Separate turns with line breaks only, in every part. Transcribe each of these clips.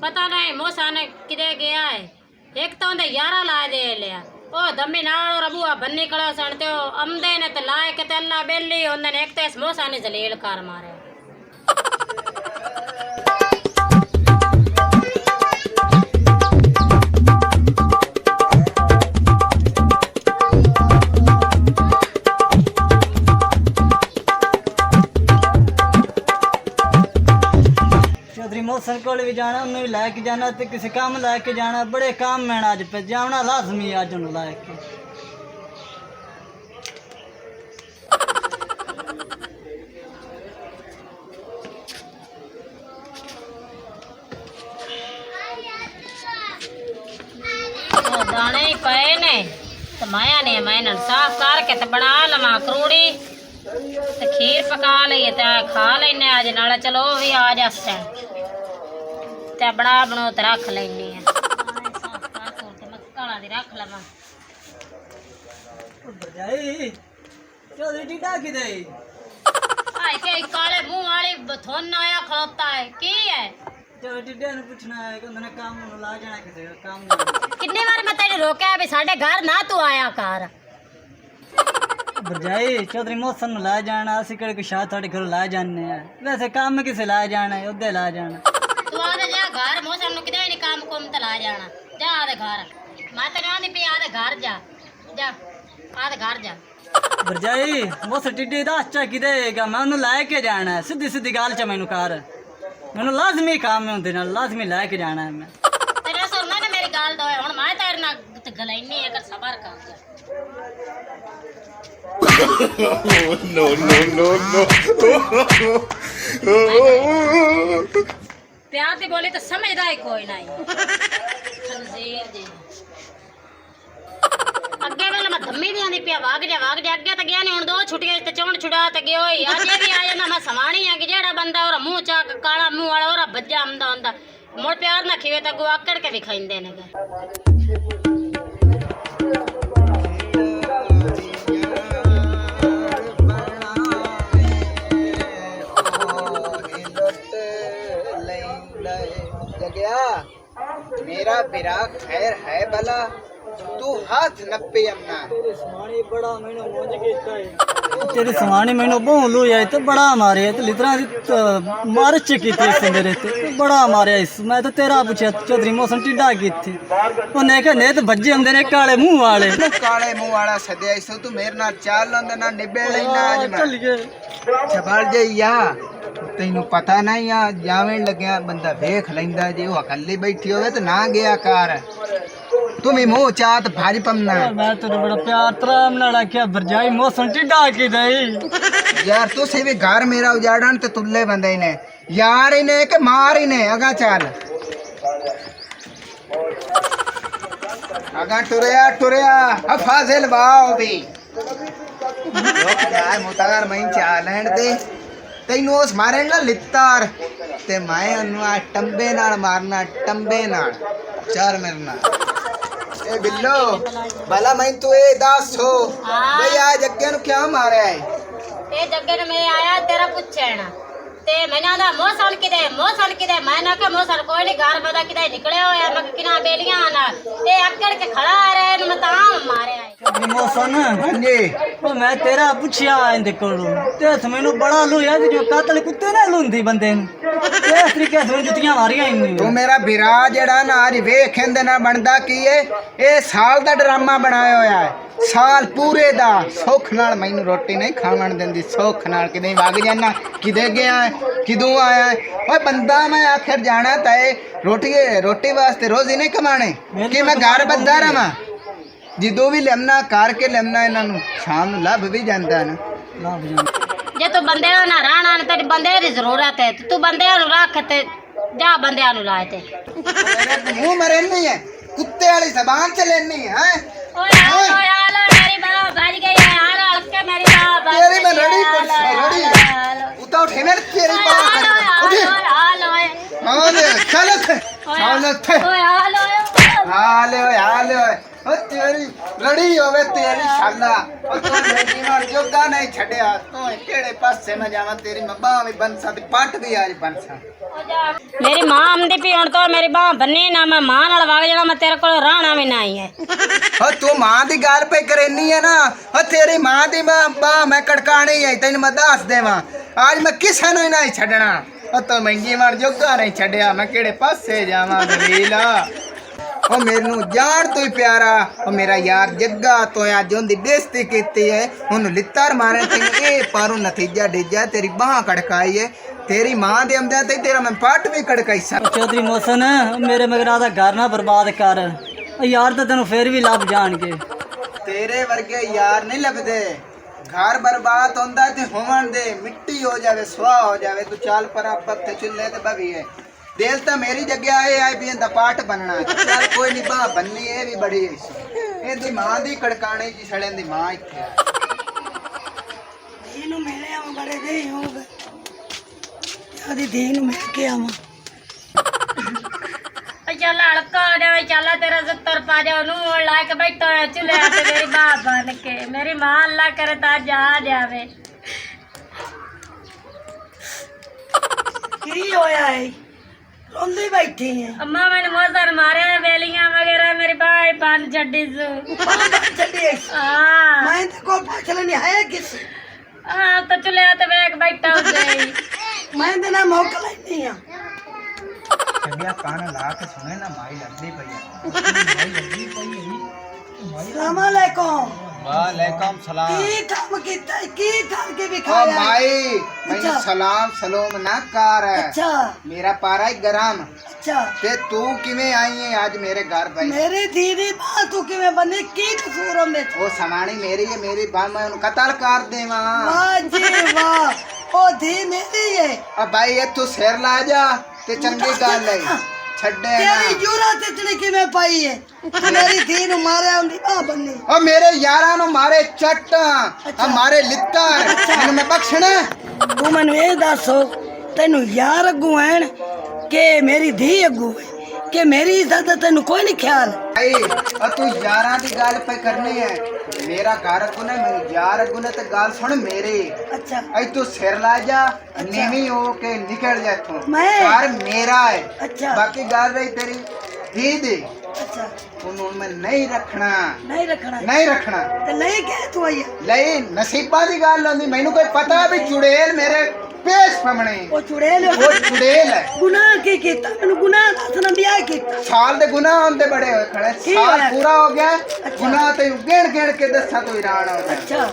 पता नहीं मोसा ने किधे गया है। एक तो उन्हें 11 ला दे लिया ओ दम्मी नाल और अबुआ बन्नी कड़ा सणते हो अमदे ने तो लाए के ते अल्लाह बेली उन्हें एक तो इस मोसा ने जलील कार मारे।
मौसम को भी जाना उन्हें भी लैके जाना तो किसी काम लैके जाना बड़े काम में अज पे जाना लाजमी अज उन्हें लैके
दाने ही पे ने तो माया ने मैं साफ करके तो बना लवा करूड़ी तो खीर पका लीए तो खा लेने अज नाले चलो भी आ जा ते बड़ा बनो तो रख लेनी है मक्का दी रख लवा के काले मुंह वाली थोन आया खलोता है की है
पूछना है कि उन्होंने काम ला जाना किसी काम
कितनी बार मैं तेरे रोका भी साढ़े घर ना तू आया कर
भरजाई चौधरी मौसम ला जाना असि कड़े को शायद थोड़े घर ला जाने हैं वैसे काम में किसे ला जाना है उधर ला जाना
तू आदे जा घर मौसम नु किदे नहीं काम कुम ते ला जाना जा आदे घर मैं तेरे आंदी पे आदे घर जा जा आदे घर जा
भरजाई मौसम टिड्डी दा अच्छा किदेगा मैं उन्हें लाके जाना है सीधी सीधी गाल च मैनू कर मैनू लाजमी काम में होंदे ना लाजमी लाके जाना है मैं
तेरे सुनना ने मेरी गाल दो हुन मैं तेरे ना गलैनी है कर सबर कर जा
no no no no
प्यार दी बोली तो समझदा ही कोई नहीं खंजीर जी अगे वेले मैं धम्मी दी आंदी पिया वाग जा अगे तो गया नहीं हुन दो छुट्टियां ते चौण छुड़ा ते गयो होई अज भी आ जाना मैं सवाणी है कि जेड़ा बंदा और मुंह चाक काला मुंह वाला और बज्जा आंदा हुंदा मुड़ प्यार ना खिवे तो गो आकड़ के भी खाइंदे ने
मेरा बिरा खैर है भला तू हाथ नप्पे अम्ना
तेरी सवानी मैंने बहु लो जाए तो बड़ा मारे तो लितरा मारच की थी मेरे ते बड़ा मारे इस मैं तो तेरा पूछा चौधरी मौसम टिड्डा की थी उन्हें कहा ने तो भज्जे होंदे ने काले मुंह वाले
वाला सदया इस तू मेरे नाल चाल लंदे ना निबे लेना आज मैं छबल जइया तैनू पता नहीं आ जावें लग्या बंदा देख लेंदा जे वो अकेली बैठी होवे तो ना गया कार तुम मुंह चात भारी पमना
मैं तेरे बड़ा प्यार तराम नाल आख्या भरजाई मौसम टिड्डा की दई
यार तू से भी घर मेरा उजाड़न ते तुल्ले बंदे ने यार इने के मार इने अगा चल अगा टुरया अब फाजिल वाओ भी लोग जाए मुतागर मैं चालन दे तैनू उस मारे ना लित्तार ते मैं उन्हें टंबे नाल मारना टंबे नाल चल मेरे नाल ए बिल्लो भला मैं तू ए दास हो भाई आज जग्गे नु क्या मारे है
ए जग्गे ने मैं आया तेरा पूछना ते मैंने आदा मौसन किदे मैं ना के मौसन कोई नहीं घर बदा किदे निकले होया मैं किना बेलियां ना ए अकड़ के खड़ा रहे न मताम मारे आई
मौसन
हां जी
ओ मैं तेरा पूछया इंदे कोलों ते मैनू बड़ा लोया जो कातल कुत्ते ने लुंदी बंदे नु इस तरीके से जुतियां मारियां इन्नी
तू मेरा बिरा जेड़ा ना आज वेखेंदे ना बनदा की ए साल दा ड्रामा बनाया होया है साल पूरे दा सुख नाल मैनू रोटी नहीं खावन देंदी सुख नाल किदे वग जाना किदे गया किदों आया ओए बंदा मैं आखिर जाना तय रोटी वास्ते रोज ही नहीं कमाने कि मैं घर बंदा रहा जिदों भी लेमना करके लेमना इन्हां शाम नूं लभ भी जांदा ना
जे तू बंदे ना रहना तेरी बंदे दी जरूरत है तू बंदे नु रख ते जा बंदे नु लाए ते
तेरे मुंह मरे नहीं है कुत्ते वाली जबान चलेनी है
ओए आलो मेरी बाप बज गई है आलो हल्के मेरी बाप
तेरी मैं रड़ी रड़ी उता उठे मेरे तेरी बात कर उठे
आलो
चल थे
ओए आलो
हाल ओ तेरी लड़ी होवे तेरी शाला ओ तो मेरी मार जोगा नहीं छड़या तो केड़े पासे में जावा तेरी मब्बा भी बनसा ते पट भी आज बनसा
मेरी मां आंदी पी हुण तो मेरी बाह बन्नी ना मैं मां नाल वग जाना मैं तेरे कोल रहना भी नहीं है
ओ तू मां दी गल पे करनी है ना ओ तेरी मां दी बाह मैं कड़कानी है तैनू मैं दस देवां आज मैं किसे नु नहीं छड़ना ओ तो महंगी मार जोगा नहीं छड़या मैं केड़े पासे जावा दलीला ओ मेनू जान तो ही प्यारा ओ मेरा यार जग्गा तो अज उनकी बेइज्जती की है उन्होंने लित्तर मारे तेन ए पारू नतीजा डिजा तेरी बाह कड़काई है तेरी मां दे आमदे ते तेरा मैं पट भी कड़काई सा
चौधरी मोहसन मेरे मगर आदा घर ना बर्बाद कर यार तो तेन फिर भी लभ जाणगे
तेरे वर्गे यार नहीं लभदे घर बर्बाद होंदा ते होवन दे मिट्टी हो जावे सुहा हो जावे तू चाल पर पत्ते चुल्ले ते बवी है दिल तो मेरी जगह है भी इंदा पाठ बनना चल कोई नहीं बाह बननी है भी बड़ी ਇਹਦੀ ਮਾਂ ਦੀ ਕੜਕਾਣੇ ਜੀ ਸੜਨ ਦੀ ਮਾਂ ਇੱਥੇ
ਇਹਨੂੰ ਮਿਲੇ ਆ ਬੜੇ ਦੇ ਹੋਵੇ ਆਦੀ ਦੇ ਨੂੰ ਮਿਲ ਕੇ ਆਵਾਂ
ਚੱਲ ਹਲਕਾ ਹੋ ਜਾਵੇ ਚੱਲ ਤੇਰਾ 70 ਪਾ ਜਾ ਉਹਨੂੰ ਲਾ ਕੇ ਬੈਠਾ ਹੋਇਆ ਚੁੱਲ੍ਹੇ ਤੇ ਮੇਰੀ ਬਾਹ ਬਣ ਕੇ ਮੇਰੀ ਮਾਂ ਅੱਲਾ ਕਰੇ ਤਾਂ ਜਾ ਜਾਵੇ
ਕੀ ਹੋਇਆ ਏ ਰੋਂਦੀ ਬੈਠੀ ਹੈ
ਅੰਮਾ ਮੈਨੂੰ ਮੋਜ਼ਰ ਮਾਰਿਆ ਵੇਲੀਆਂ ਵਗੈਰਾ ਮੇਰੀ ਬਾਹ ਬੰਦ ਛੱਡੀ ਸੂ
ਚੱਲੀ
ਹਾਂ
ਮੈਂ ਤੇ ਕੋਲ ਪੁੱਛ ਲੈਣੀ ਹੈ ਕਿਸ
ਆ ਤਾਂ ਚੁੱਲ੍ਹੇ ਤੇ ਵੇਖ ਬੈਠਾ ਹੁੰਦੇ
ਮੈਂ ਤੇ ਨਾ ਮੌਕਾ ਲੈਣੀ ਆ
ਜਗਿਆ ਕਾਨ ਲਾ ਕੇ ਸੁਣੇ ਨਾ ਮਾਈ ਲੱਗਦੀ ਪਈ
ਸਲਾਮ ਅਲੈਕੁਮ
ਵਾਲੇਕੁਮ ਸਲਾਮ
ਕੀ ਕੰਮ ਕੀਤਾ ਕੀ ਕਰਕੇ
ओ
ਵਿਖਾਇਆ
माई मैंने
अच्छा।
सलाम सलोम ना कर
ਅੱਛਾ
मेरा पारा ही गरम
ਅੱਛਾ
ते तू किवें आई है आज मेरे घर भाई
ਮੇਰੀ ਦੀਦੀ ਬਾਹ ਤੂੰ ਕਿਵੇਂ ਬੰਨੀ ਕੀ ਕਸੂਰ ਉਹਨੇ
वो समानी मेरी है मेरी बात मैं उन्हें कतल कर देवा
ਵਾਹ ਜੀ ਵਾਹ ਉਹ ਦੀ ਮੇਰੀ ਹੈ
अब भाई ये तू सिर ला जा ते चंगी गल है छड्डे ना
ਤੇਰੀ ਜੂਰਾ ਤੇ ਇਤਨੀ ਕਿਵੇਂ ਪਾਈ ਹੈ ਤੂੰ ਮੇਰੀ ਧੀ ਨੂੰ ਮਾਰਿਆ ਹੁੰਦੀ ਬਾਹ ਬੰਨੀ
और मेरे यारा नु मारे चट हमारे लित्तर मैंने मैं बख्शना
ਤੂੰ ਮੈਨੂੰ ਇਹ ਦੱਸੋ ਤੈਨੂੰ ਯਾਰ ਅੱਗੂ ਐਣ ਕਿ ਮੇਰੀ ਧੀ ਅੱਗੂ ਹੈ ਕਿ ਮੇਰੀ ਇੱਜ਼ਤ ਦਾ ਤੈਨੂੰ ਕੋਈ ਨਹੀਂ ਖਿਆਲ
भाई और तू यारा दी गल पे करनी है मेरा घर अगू ने मेरे यार अगू ने ते गल सुन मेरी
ਅੱਛਾ
ऐ तू सिर ला जा नीवी हो के निकल जा तू
मैं?
घर मेरा है
अच्छा
बाकी गल रही तेरी धी दी
ਅੱਛਾ
उन्होंने मैं नहीं रखना
ਨਹੀਂ ਰੱਖਣਾ
नहीं रखना
ਤੇ ਨਹੀਂ ਕਹਿ ਤੂੰ ਆਈ
ले नसीबा दी गल होंदी मैनू कोई पता भी चुड़ैल मेरे पेश पमने
ਉਹ ਚੁੜੇਲ
वो चुड़ैल है
ਗੁਨਾਹ ਕੀ ਕੀਤਾ ਮੈਨੂੰ ਗੁਨਾਹ ਦੱਸਣਾ ਵੀ ਆ ਕੀਤਾ
साल दे गुनाह होंदे बड़े होए खड़े
की
साल
होया?
पूरा हो गया
अच्छा।
गुनाह ते गिण गिण के दसा तो हैरान हो गया
ਅੱਛਾ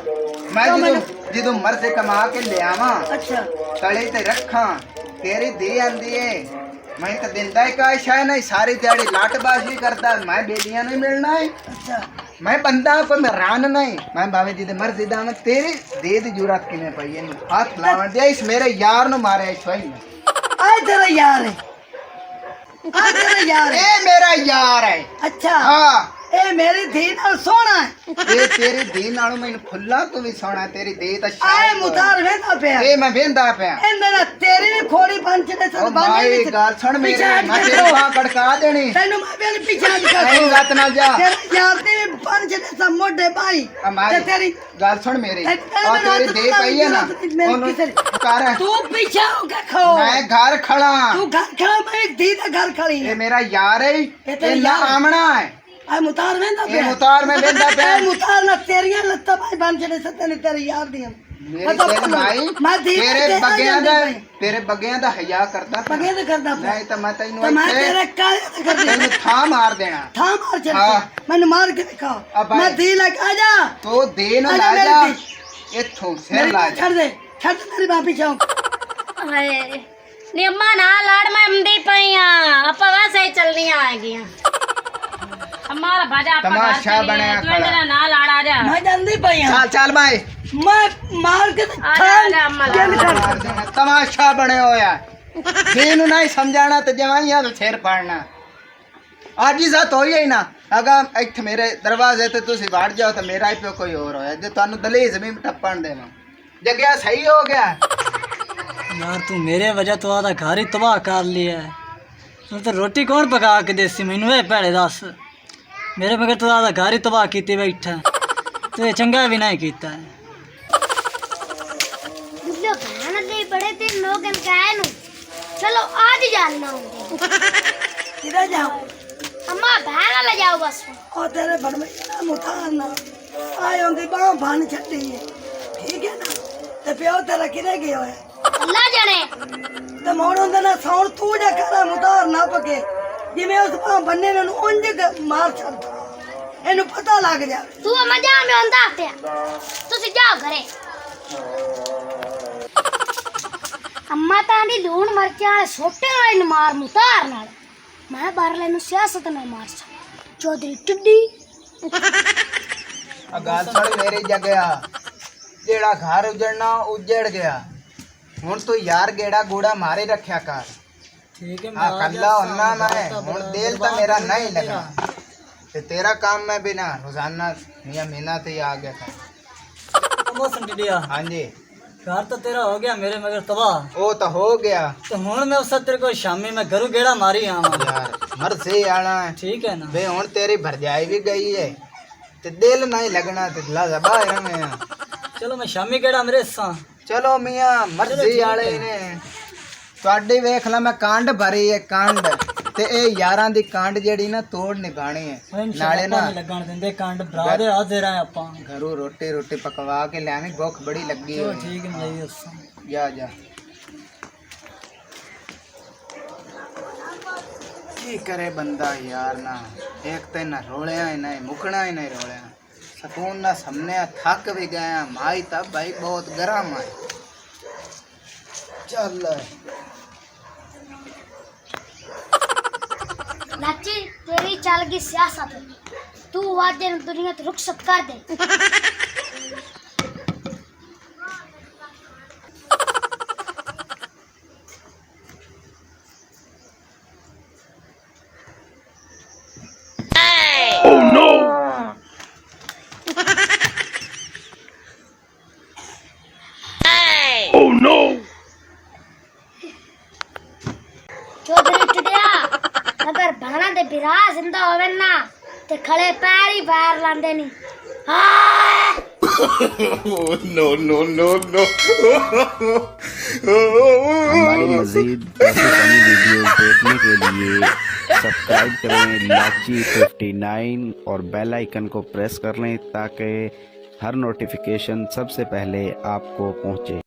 मैं
तो
ਜਦੋਂ ਮਰਜ਼ੀ ਕਮਾ ਕੇ ਲਿਆਵਾਂ
ਅੱਛਾ
ਤਲੇ ਤੇ ਰੱਖਾਂ ਤੇਰੀ ਦੇ ਆਂਦੀ ਏ ਮੈਂ ਤਾਂ ਦਿੰਦਾ ਹੀ ਕਾਇਸ਼ਾ ਨਹੀਂ ਸਾਰੀ ਦਿਹਾੜੀ ਲਾਟਬਾਜ਼ੀ ਕਰਦਾ ਮੈਂ ਬੇਲੀਆਂ ਨੂੰ ਮਿਲਣਾ ਹੈ
ਅੱਛਾ
ਮੈਂ ਬੰਦਾ ਕੋਈ ਮਰਾਨ ਨਹੀਂ ਮੈਂ ਭਾਵੇਂ ਜਿਹਦੇ ਮਰਜ਼ੀ ਦਾ ਮੈਂ ਤੇਰੀ ਦੇ ਦੀ ਜੁਰਤ ਕਿਵੇਂ ਪਈ ਇਹਨੂੰ ਹੱਥ ਲਾਵਣ ਦੇ ਇਸ ਮੇਰੇ ਯਾਰ ਨੂੰ ਮਾਰਿਆ ਇਸ ਵਈ
ਆਏ ਤੇਰਾ ਯਾਰ ਹੈ ਆ ਤੇਰਾ ਯਾਰ ਹੈ
ਇਹ ਮੇਰਾ ਯਾਰ ਹੈ
ਅੱਛਾ
ਹਾਂ
ਇਹ ਮੇਰੀ ਧੀ ਨਾਲ ਸੋਹਣਾ ਹੈ
ਇਹ ਤੇਰੀ ਦੇ ਨਾਲੋਂ ਮੈਨੂੰ ਫੁੱਲਾਂ ਤੋਂ ਵੀ ਸੋਹਣਾ ਤੇਰੀ ਦੇ ਤਾਂ
ਆਏ
ਸ਼ਾਇਦ
ਮੁਤਾਰ ਵੇਂਦਾ ਪਿਆ
ਇਹ ਮੈਂ ਵੇਂਦਾ ਪਿਆ
ਇਹਦੇ ਨਾਲ ਤੇਰੀ ਵੀ ਖੋੜੀ ਪੰਚ ਦੇ
ਉਹ
ਸਦ ਬਾਂਝੇ
ਮਾਈ
ਵਿੱਚ
ਗੱਲ ਸੁਣ ਮੇਰੀ
ਪਿੱਛੇ ਹਟ
ਮੈਂ
ਕੇ
ਤੇਰੀ
ਖੜੋ।
ਬਾਂਹ ਕੜਕਾ ਦੇਣੀ
ਤੈਨੂੰ ਮੈਂ ਵੀ ਪਿੱਛੇ ਅੱਜ ਕਰ
ਨਹੀਂ ਲੱਤ ਨਾਲ ਜਾ
ਤੇਰਾ ਯਾਰ ਤੇ ਵੀ ਪੰਜ ਦੇ ਸਾ ਮੋਢੇ ਬਾਈ
ਆ ਮਾਈ
ਤੇ ਤੇਰੀ
ਗੱਲ ਸੁਣ ਮੇਰੀ
ਤੈਨੂੰ
ਉਹ ਤੇਰੀ ਦੇ ਪਈ ਹੈ ਨਾ
ਮੇਰੀ
ਉਹਨੂੰ
ਕਿਸੇ
ਕਰ
ਤੂੰ ਪਿੱਛੇ ਹੋ ਕੇ ਖੋ
ਮੈਂ ਘਰ ਖੜਾ
ਤੂੰ ਘਰ ਖੜਾ ਮੈਂ ਧੀ ਦਾ ਘਰ ਖੜੀ
ਇਹ
ਹੈ
ਮੇਰਾ ਯਾਰ ਹੈ
ਇਹ ਤੇਰਾ
ਇਹ ਨਾ
ਯਾਰ ਹੈ।
ਆਮਣਾ ਹੈ
ਆ ਮੁਤਾਰ ਵੇਂਦਾ
ਇਹ
ਪਿਆ
ਮੁਤਾਰ ਮੈਂ ਵੇਂਦਾ ਪਿਆ
ਇਹ ਮੁਤਾਰ ਨਾ ਤੇਰੀਆਂ ਲੱਤਾਂ ਬਾਈ ਬਣ ਜਿਹੜੇ ਸੱਤੇ ਨੇ ਤੇਰੇ ਯਾਰ ਦੀਆਂ
ਮੇਰੇ ਦਿਲ ਮਾਈ
ਮੈਂ ਧੀ
ਤੇਰੇ ਬੱਗਿਆਂ ਦਾ ਤੇਰੇ ਬੱਗਿਆਂ ਦਾ ਹਯਾ ਕਰਦਾ ਪਿਆ।
ਪਗੇ ਤੇ ਕਰਦਾ ਪਿਆ
ਨਹੀਂ ਤਾਂ ਮੈਂ ਤੈਨੂੰ
ਤੇ ਮੈਂ
ਇੱਥੇ
ਤੇਰੇ ਕਾਲੇ ਤੇ ਕਰਦੀ
ਤੈਨੂੰ ਥਾਂ ਮਾਰ ਦੇਣਾ
ਥਾਂ ਮਾਰ ਚੱਲ
ਹਾਂ।
ਮੈਨੂੰ ਮਾਰ ਕੇ ਦਿਖਾ
ਆ ਬਾਈ।
ਮੈਂ ਧੀ ਲੈ ਕੇ ਆ ਜਾ
ਤੋ ਦੇ ਨੂੰ
ਆ ਜਾ
ਲਾ
ਮੇਰੀ
ਜਾ
ਧੀ।
ਇੱਥੋਂ ਸਿਰ
ਮੇਰੀ
ਲਾ
ਬਾਂਹ
ਜਾ
ਛੱਡ ਦੇ ਮੇਰੀ ਬਾਪੀ ਚਾਉ
ਹਾਏ ਨੀ ਅੰਮਾ ਨਾ ਲਾੜ ਮੈਂ ਆਉਂਦੀ ਪਈ ਆ ਆਪਾਂ ਵੈਸੇ ਹੀ ਚੱਲਦੀਆਂ ਆਗੀਆਂ ਹਮਾਰਾ ਬਾਜਾ ਆਪਾਂ
ਤਮਾਸ਼ਾ ਬਣਿਆ
ਤੂੰ ਇਹਦੇ ਨਾਲ ਨਾ ਲਾੜ ਆ ਜਾ
ਮੈਂ ਜਾਂਦੀ ਪਈ ਆ
ਚੱਲ ਚੱਲ ਭਾਈ
ਮੈਂ ਮਾਰ ਕੇ ਤੇ
ਆ ਜਾ, ਆ ਜਾ, ਅੰਮਾ ਲਾ।
ਚੱਲ ਕਰ
ਮਾਰ ਦੇਣਾ ਤਮਾਸ਼ਾ ਬਣਿਆ ਹੋਇਆ ਜੀ ਨੂੰ ਨਹੀਂ ਸਮਝਾਣਾ ਤੇ ਜਵਾਈਆਂ ਦਾ ਸਿਰ ਪਾੜਨਾ ਅੱਜ ਹੀ ਸਾਥ ਹੋਈ ਹੀ ਨਾ ਅਗਾ ਇੱਥੇ ਮੇਰੇ ਦਰਵਾਜ਼ੇ ਤੇ ਤੁਸੀਂ ਵੜ ਜਾਓ ਤਾਂ ਮੇਰਾ ਹੀ ਪਿਓ ਕੋਈ ਹੋਰ ਹੋਇਆ ਜੇ ਤੁਹਾਨੂੰ ਦਲੀਜ਼ ਵੀ ਟੱਪਣ ਦੇਵਾਂ ਜਗਿਆ ਸਹੀ ਹੋ ਗਿਆ
यार तू मेरे वजह तो आधा घर ही तबाह कर लिया है तो रोटी कौन पका के देसी मैनू ये भैड़े दस मेरे मगर तो ज़्यादा घर ही तबाह की बैठा तो ये चंगा भी नहीं किया है।
बुल्लो बहन दे बड़े दिन लोग कहे नु चलो आज जाना होंगे
किधर जाओ
अम्मा बहन ले जाओ बस
और तेरे भरमैया मुतारना आए होंगे बाँ भान छड़ी है ठीक है ना ते प्यो तेरा किधर गयो है
अल्लाह जाने
ते मोड़ होंगे ना सौन तू जा करा मुतार ना पके जिमें उस बाँ बनने ने उंज मार छड़ता इन्हें पता लग जाए
तू मजा में होंदा पे तुसी जाओ घरे अम्मा तांडी लूण मरचा सोटे वाले मार मुतार नाल मैं बारले नु सियासत ना मार चौधरी टिड्डी
ਗੱਲ ਸੁਣ ਮੇਰੀ ਜਗਿਆ ਜਿਹੜਾ ਘਰ ਉਜੜਨਾ ਉਜੜ ਗਿਆ ਹੁਣ ਤੂੰ ਯਾਰ ਗੇੜਾ ਗੂੜਾ ਮਾਰੇ ਰੱਖਿਆ ਕਰ
ठीक है
हाँ कल्ला होना मैं हूँ दिल तो मेरा नहीं लगा ते तेरा काम मैं बिना रोजाना मियाँ मीना ते आ गया था
मौसम टिडिया
हाँ जी
घर तो तेरा हो गया मेरे मगर तबाह
वो तो हो गया
तो हूँ मैं उस तेरे को शामी मैं घरों गेड़ा मारी आवा
यार मर से आना है
ठीक है ना
बे हूँ तेरी भरजाई भी गई है ते दिल नहीं लगना ते लाजा बाहर में
चलो मैं शामी गेड़ा मेरे सा
चलो मियाँ मर्जी आले ने ਤੁਹਾਡੀ ਵੇਖ ਲਾ ਮੈਂ ਕਾਂਡ ਭਰੀ ਹੈ ਕਾਂਡ ਤੇ ਇਹ ਯਾਰਾਂ ਦੀ ਕਾਂਡ ਜਿਹੜੀ ਨਾ ਤੋੜ ਨਿਭਾਣੀ ਹੈ ਨਾਲੇ ਨਾ
ਲੱਗਣ ਦਿੰਦੇ ਕੰਡ ਭਰਾ ਦੇ ਹਾਜ਼ਰ ਆ ਆਪਾਂ
ਘਰੋਂ ਰੋਟੀ ਰੋਟੀ ਪਕਵਾ ਕੇ ਲਿਆਵੀਂ ਭੁੱਖ ਬੜੀ ਲੱਗੀ
ਚਲੋ
ਹੋਈ
ਠੀਕ ਹੈ ਜੀ ਦੱਸਾਂ
ਜਾ ਜਾ ਕੀ ਕਰੇ ਬੰਦਾ ਯਾਰ ਨਾ ਇੱਕ ਤੇ ਨਾ ਰੋਲਿਆ ਹੀ ਨਹੀਂ ਮੁਕਣਾ ਹੀ ਨਹੀਂ ਰੋਲਿਆ ਸਕੂਨ ਨਾ ਸਾਹਮਣੇ ਥੱਕ ਵੀ ਗਿਆ ਮਾਈ ਤਾਂ ਭਾਈ ਬਹੁਤ ਗਰਮ ਹੈ ਚੱਲ
लाची तेरी चल गई सियासत तू वाजे दुनिया तो रुखसत कर दे चौधरी टिडिया अगर भाना दे बिरा जिंदा होवे ना ते खड़े पैर ही बाहर लांदे नी हाँ
Oh, no, no, no, no.
हमारी मज़ीद ऐसी फनी वीडियोस देखने के लिए सब्सक्राइब करें लाची 59 और बेल आइकन को प्रेस कर लें ताकि हर नोटिफिकेशन सबसे पहले आपको पहुंचे।